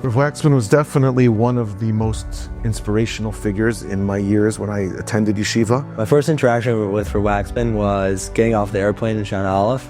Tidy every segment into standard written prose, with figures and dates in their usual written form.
Rav Waxman was definitely one of the most inspirational figures in my years when I attended yeshiva. My first interaction with Rav Waxman was getting off the airplane in Sha'alvim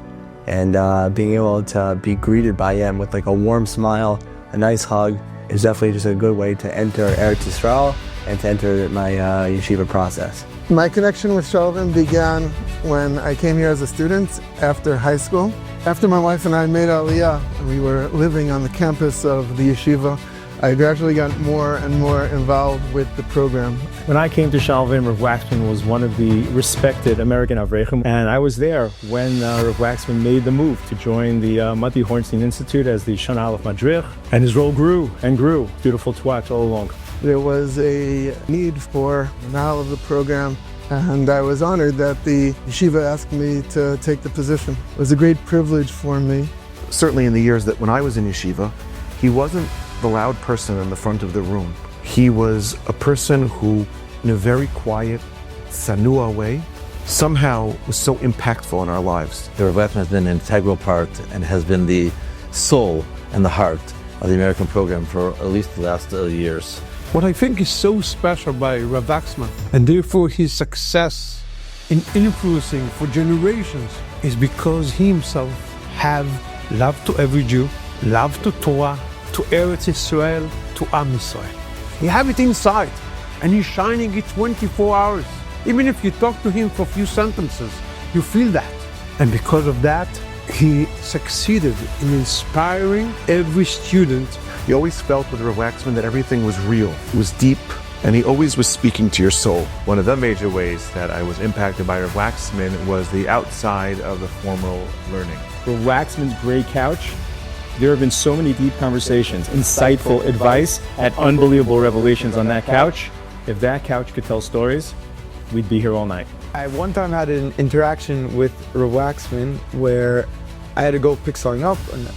and being able to be greeted by him with like a warm smile, a nice hug. Is definitely just a good way to enter Eretz Yisrael and to enter my yeshiva process. My connection with Sha'alvim began when I came here as a student after high school. After my wife and I made Aliyah and we were living on the campus of the yeshiva, I gradually got more and more involved with the program. When I came to Sha'alvim, Rav Waxman was one of the respected American Avrechim, and I was there when Rav Waxman made the move to join the Mati Hornstein Institute as the Shana Aleph Madrich, and his role grew and grew. Beautiful to watch all along. There was a need for renewal of the program, and I was honored that the yeshiva asked me to take the position. It was a great privilege for me. Certainly in the years that when I was in yeshiva, he wasn't the loud person in the front of the room. He was a person who, in a very quiet, sanua way, somehow was so impactful in our lives. Rav Waxman has been an integral part and has been the soul and the heart of the American program for at least the last years. What I think is so special by Rav Waxman, and therefore his success in influencing for generations, is because he himself have love to every Jew, love to Torah, to Eretz Israel, to Am Yisrael. You have it inside, and he's shining it 24 hours. Even if you talk to him for a few sentences, you feel that. And because of that, he succeeded in inspiring every student. You always felt with Rav Waxman that everything was real, it was deep, and he always was speaking to your soul. One of the major ways that I was impacted by Rav Waxman was the outside of the formal learning. Rav Waxman's gray couch, there have been so many deep conversations, insightful advice, and unbelievable revelations on that couch. If that couch could tell stories, we'd be here all night. I one time had an interaction with Rav Waxman where I had to go pick something up, and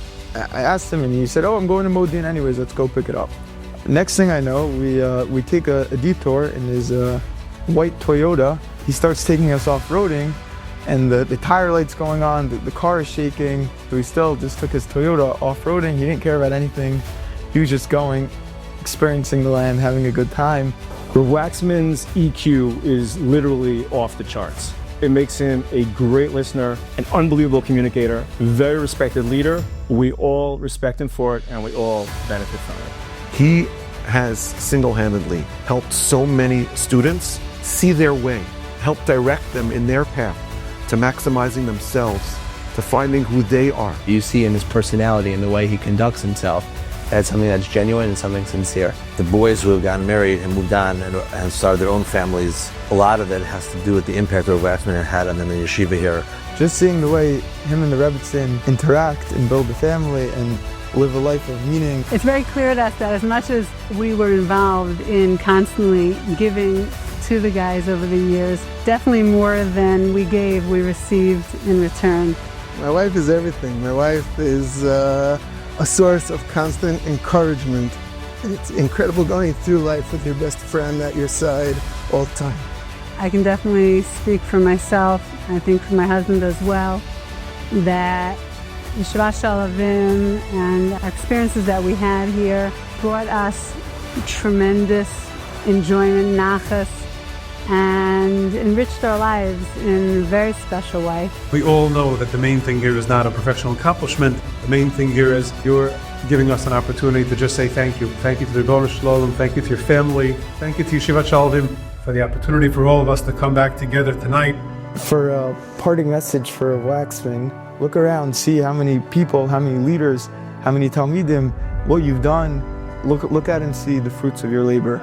I asked him and he said, "Oh, I'm going to Modi'in anyways, let's go pick it up." Next thing I know, we take a detour in his white Toyota. He starts taking us off-roading, and the tire light's going on, the car is shaking, so he still just took his Toyota off-roading. He didn't care about anything. He was just going, experiencing the land, having a good time. Rav Waxman's EQ is literally off the charts. It makes him a great listener, an unbelievable communicator, very respected leader. We all respect him for it, and we all benefit from it. He has single-handedly helped so many students see their way, helped direct them in their path to maximizing themselves, to finding who they are. You see in his personality and the way he conducts himself, that's something that's genuine and something sincere. The boys who have gotten married and moved on and started their own families, a lot of it has to do with the impact Rav Waxman had on them in yeshiva here. Just seeing the way him and the Rebbetzin interact and build a family and live a life of meaning. It's very clear to us that as much as we were involved in constantly giving to the guys over the years, definitely more than we gave, we received in return. My wife is everything. My wife is a source of constant encouragement. It's incredible going through life with your best friend at your side all the time. I can definitely speak for myself, I think for my husband as well, that Yeshivat Sha'alvim and our experiences that we had here brought us tremendous enjoyment, nachas, and enriched our lives in a very special way. We all know that the main thing here is not a professional accomplishment. The main thing here is you're giving us an opportunity to just say thank you. Thank you to the Rebbeinu Shalom, thank you to your family, thank you to Yeshivat Sha'alvim for the opportunity for all of us to come back together tonight. For a parting message for Waxman, look around, see how many people, how many leaders, how many Talmidim, what you've done. Look at and see the fruits of your labor.